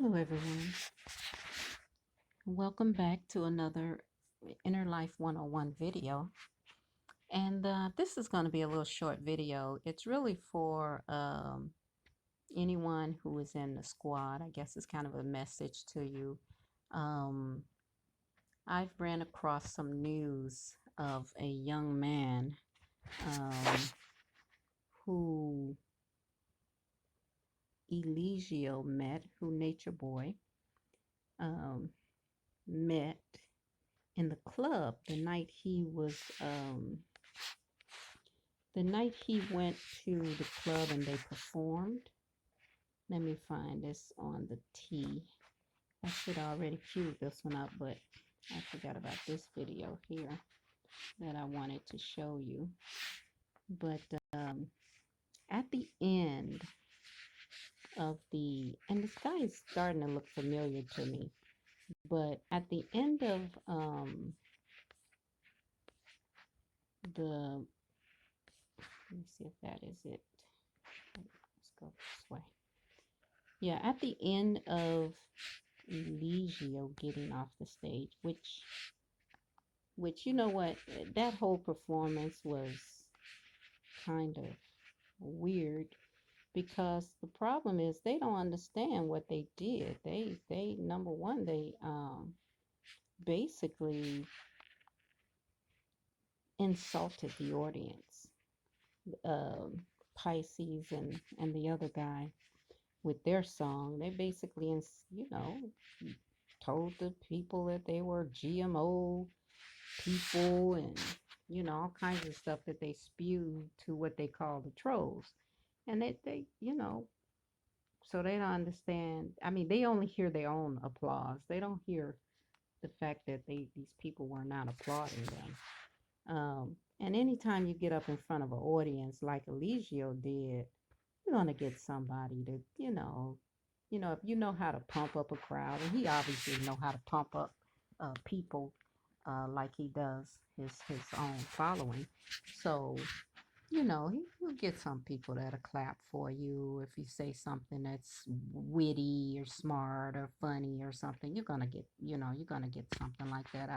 Hello, everyone. Welcome back to another Inner Life 101 video. And this is going to be a little short video. It's really for anyone who is in the squad. I guess it's kind of a message to you. I've ran across some news of a young man who Eligio met, who Nature Boy met in the club the night he went to the club and they performed. Let me find this on the T. I should already queued this one up, but I forgot about this video here that I wanted to show you. But at the end of and this guy is starting to look familiar to me, but at the end of let me see if that is it. Let's go this way. Yeah, at the end of Eligio getting off the stage, which you know what, that whole performance was kind of weird, because the problem is they don't understand what they did. They number one, they basically insulted the audience. Pisces and the other guy with their song, they basically, told the people that they were GMO people and, all kinds of stuff that they spewed to what they call the trolls. And they so they don't understand. I mean, they only hear their own applause. They don't hear the fact that these people were not applauding them. And anytime you get up in front of an audience like Eligio did, you're going to get somebody to, if you know how to pump up a crowd, and he obviously know how to pump up people like he does his own following. So, he'll get some people that'll clap for you if you say something that's witty or smart or funny or something. You're gonna get, something like that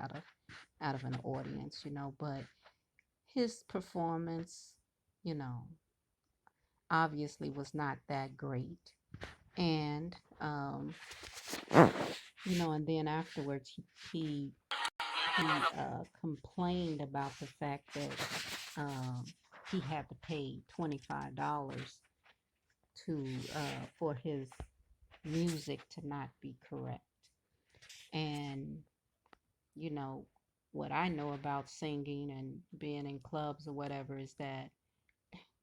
out of an audience, But his performance, obviously was not that great. And and then afterwards he complained about the fact that he had to pay $25 to for his music to not be correct. And what I know about singing and being in clubs or whatever is that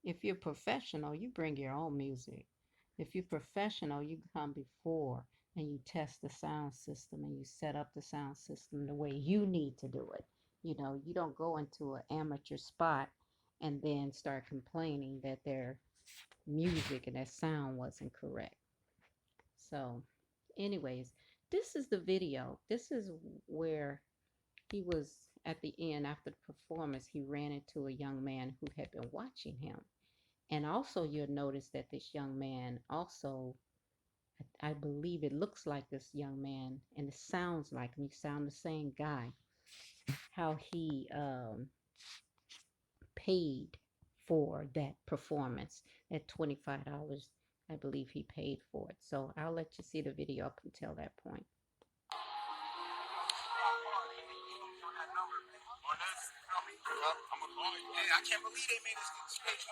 if you're professional, you bring your own music. If you're professional, you come before and you test the sound system and you set up the sound system the way you need to do it. You don't go into an amateur spot and then start complaining that their music and their sound wasn't correct. So, anyways, this is the video. This is where he was at the end. After the performance, he ran into a young man who had been watching him. And also you'll notice that this young man also, I believe it looks like this young man, and it sounds like him. You sound the same guy. How he paid for that performance at $25. I believe he paid for it. So I'll let you see the video up until that point. I can't believe they made us pay $25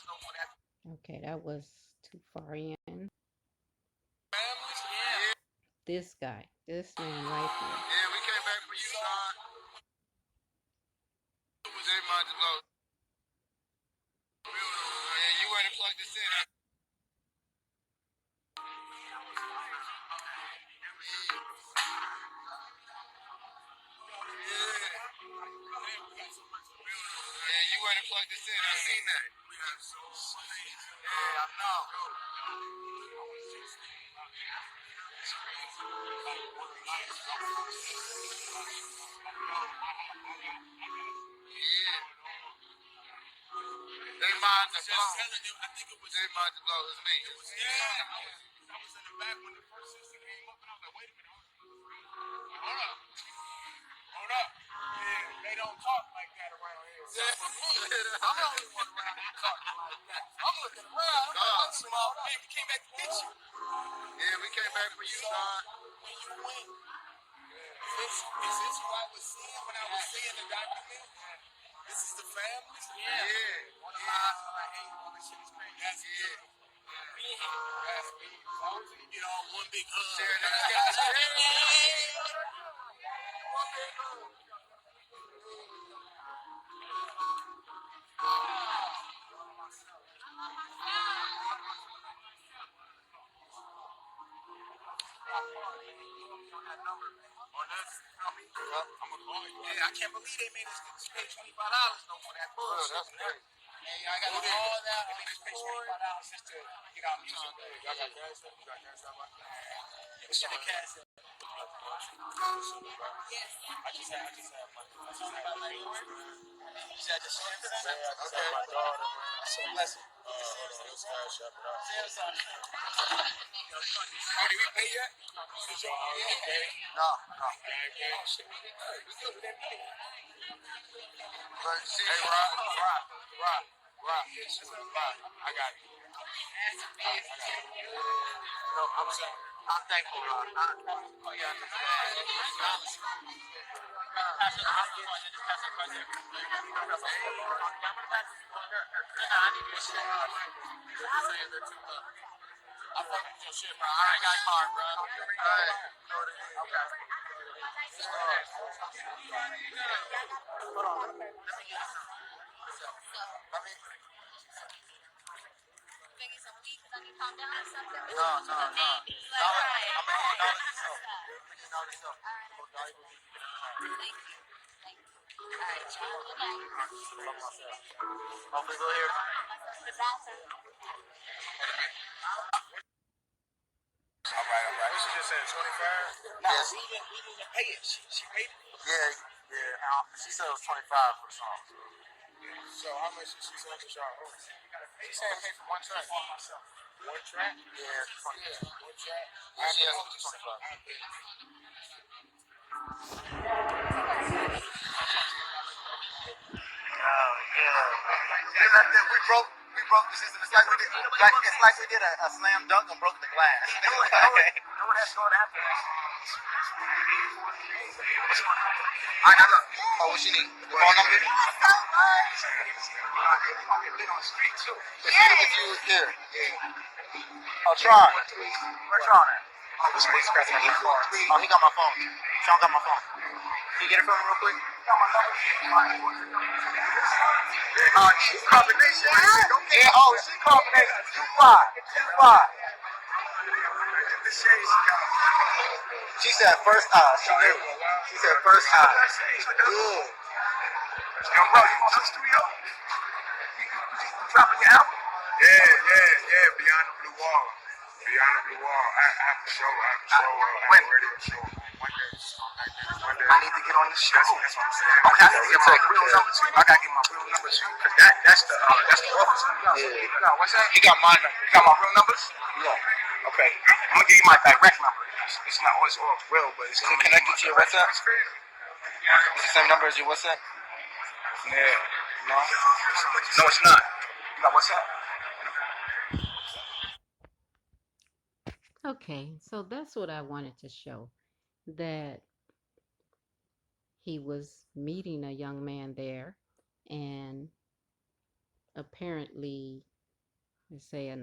no for that. Okay, that was too far in. Yeah. This guy, this man right here. Yeah, we came back for you, son. It was Mondayz. Yeah, you went and plugged this in. Yeah, you went and plugged this in. I seen that. Yeah, I know. Yeah. They mind the blow. I think it was they mind the blow. It was me. I was in the back when the first sister Okay, so that's what I wanted to show, that he was meeting a young man there, and apparently, let's say a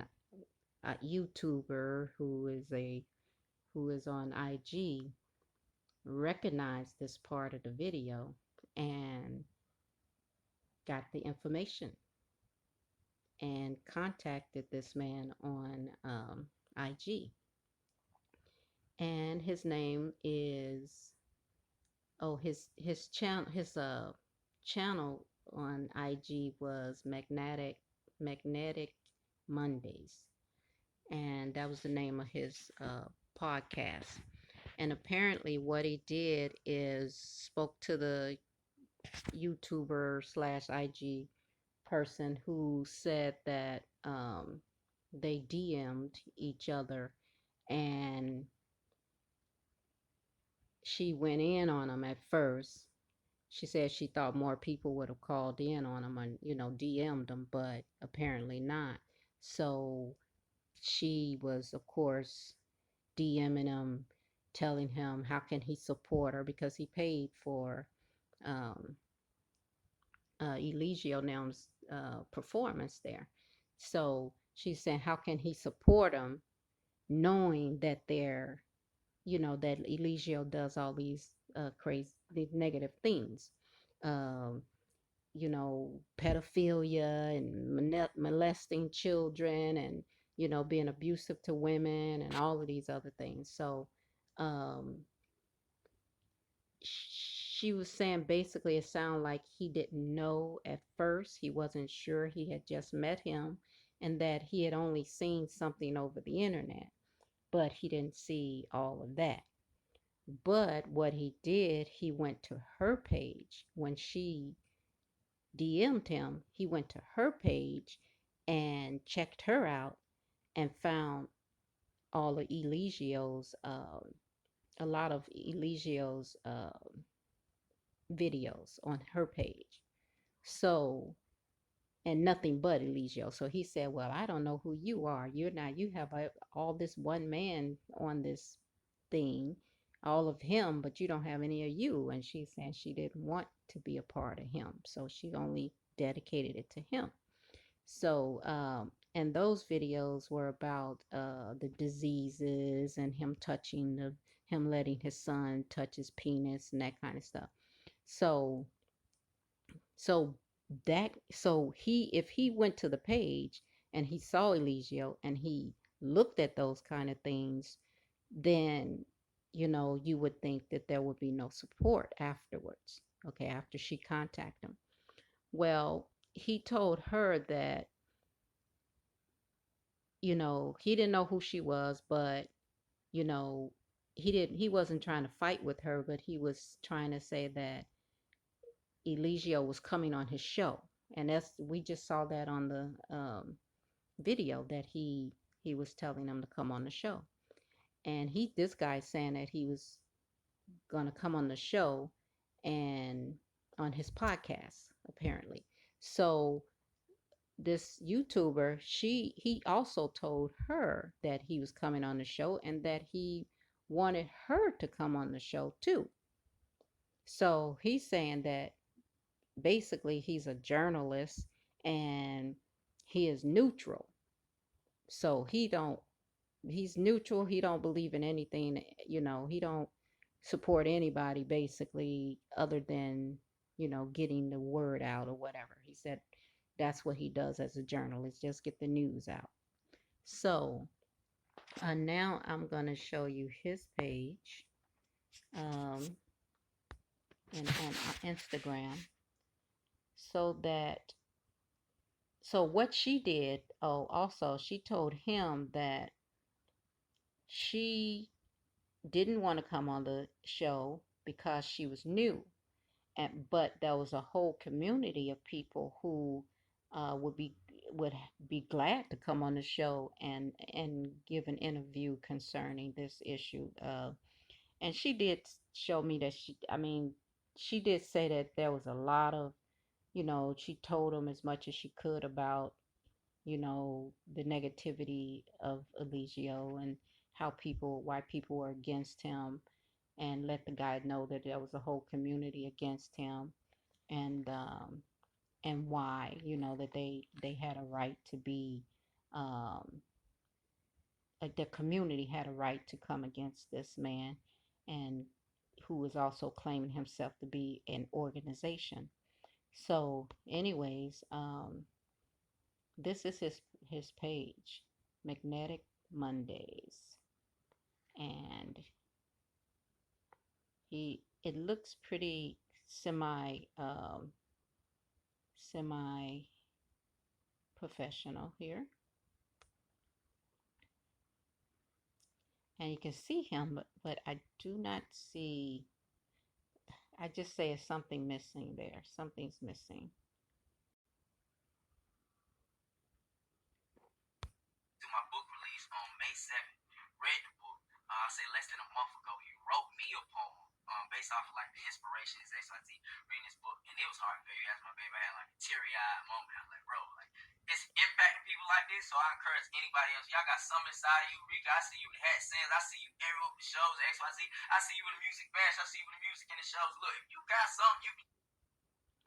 YouTuber who is on IG recognized this part of the video and got the information and contacted this man on IG. And his name is, oh, his channel on IG was Magnetic Mondays, and that was the name of his podcast. And apparently, what he did is spoke to the YouTuber slash IG person who said that they DM'd each other, and she went in on him at first. She said she thought more people would have called in on him and, DM'd him, but apparently not. So she was, of course, DMing him, telling him how can he support her because he paid for um, Eligio Nell's performance there. So she's saying, how can he support him knowing that that Eligio does all these crazy, these negative things? Um, pedophilia and molesting children and, being abusive to women and all of these other things. So, um, she was saying basically it sounded like he didn't know at first. He wasn't sure. He had just met him and that he had only seen something over the internet, but he didn't see all of that. But what he did, he went to her page when she DM'd him. He went to her page and checked her out and found all of Eligio's, a lot of Eligio's videos on her page. So, and nothing but Eligio. So he said, well, I don't know who you are. You have all this one man on this thing, all of him, but you don't have any of you. And she's saying she didn't want to be a part of him. So she only dedicated it to him. So, and those videos were about the diseases and him letting his son touch his penis and that kind of stuff. So, so if he went to the page and he saw Eligio and he looked at those kind of things, then you would think that there would be no support afterwards. Okay, after she contacted him. Well, he told her that he didn't know who she was, but you know, he wasn't trying to fight with her, but he was trying to say that Eligio was coming on his show. And we just saw that on the video that he was telling him to come on the show. And this guy's saying that he was gonna come on the show and on his podcast, apparently. So this YouTuber, he also told her that he was coming on the show and that he wanted her to come on the show too. So he's saying that basically he's a journalist and he is neutral. So he's neutral. He don't believe in anything, he don't support anybody basically other than, getting the word out or whatever. He said that's what he does as a journalist, just get the news out. So now I'm going to show you his page um, and on Instagram so that what she did, oh, also she told him that she didn't want to come on the show because she was new, but there was a whole community of people who uh, would be would be glad to come on the show and give an interview concerning this issue. And she did show me that she did say that there was a lot of, she told them as much as she could about, the negativity of Eligio and why people were against him, and let the guy know that there was a whole community against him, and why, that they had a right to be, um, the community had a right to come against this man, and who was also claiming himself to be an organization. So, anyways, this is his page, Magnetic Mondays, and it looks pretty semi professional here, and you can see him, but I do not see. I just say it's something missing there. Something's missing.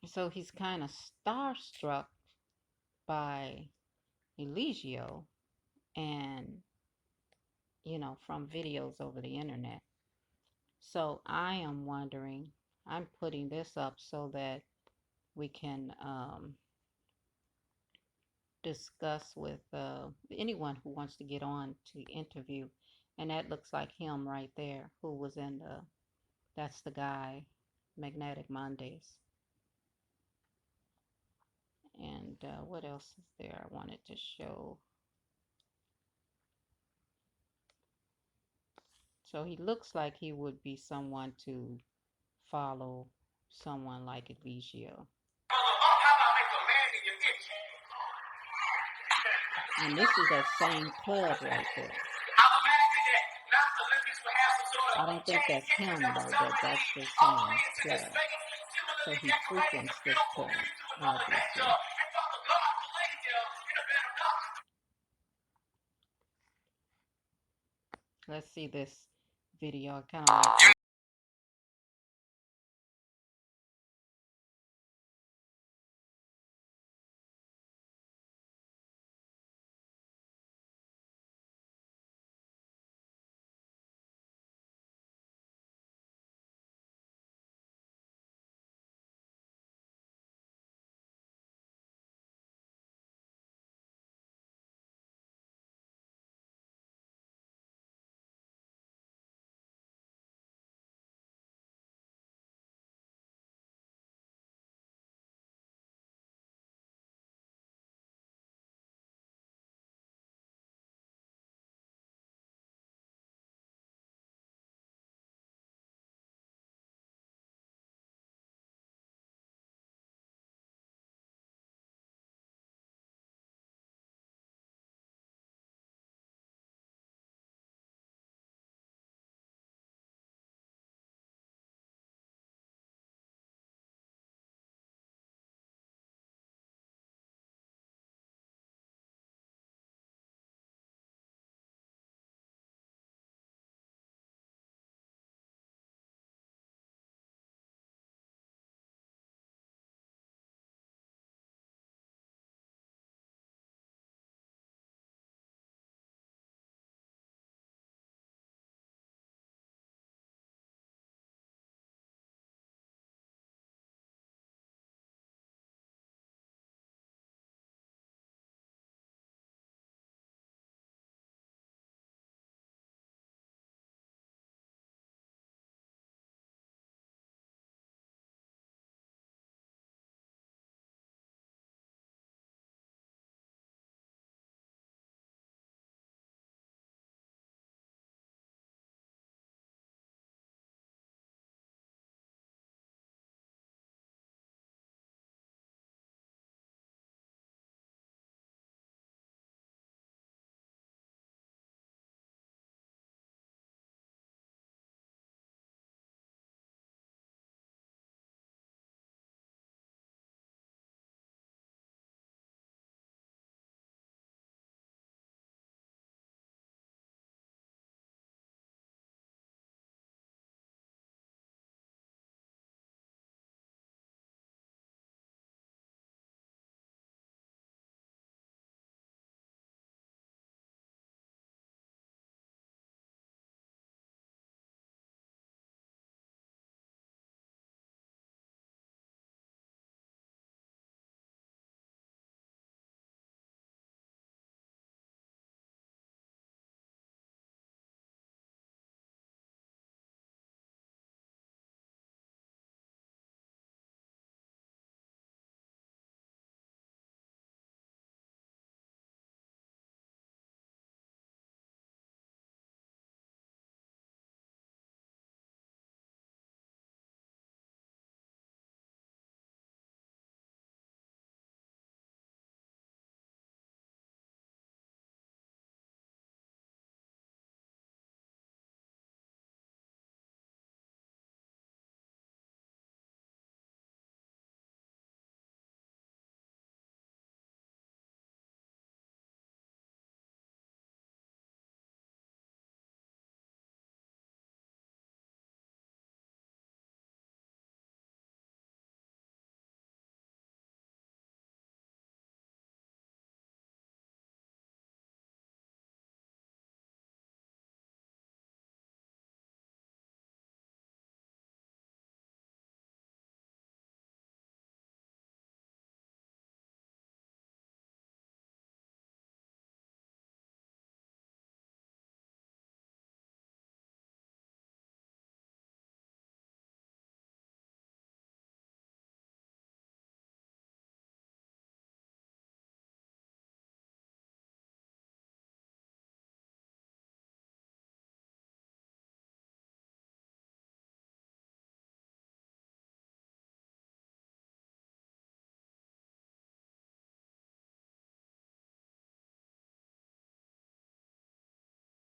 So he's kind of starstruck by Eligio and, from videos over the internet. So I am wondering, I'm putting this up so that we can discuss with anyone who wants to get on to interview. And that looks like him right there, who was in that's the guy, Magnetic Mondays. And what else is there I wanted to show? So he looks like he would be someone to follow someone like Eligio. And this is that same club right there. I don't think that's him though, but that's the same club. So he frequents this club, obviously. Let's see this video. I kind of like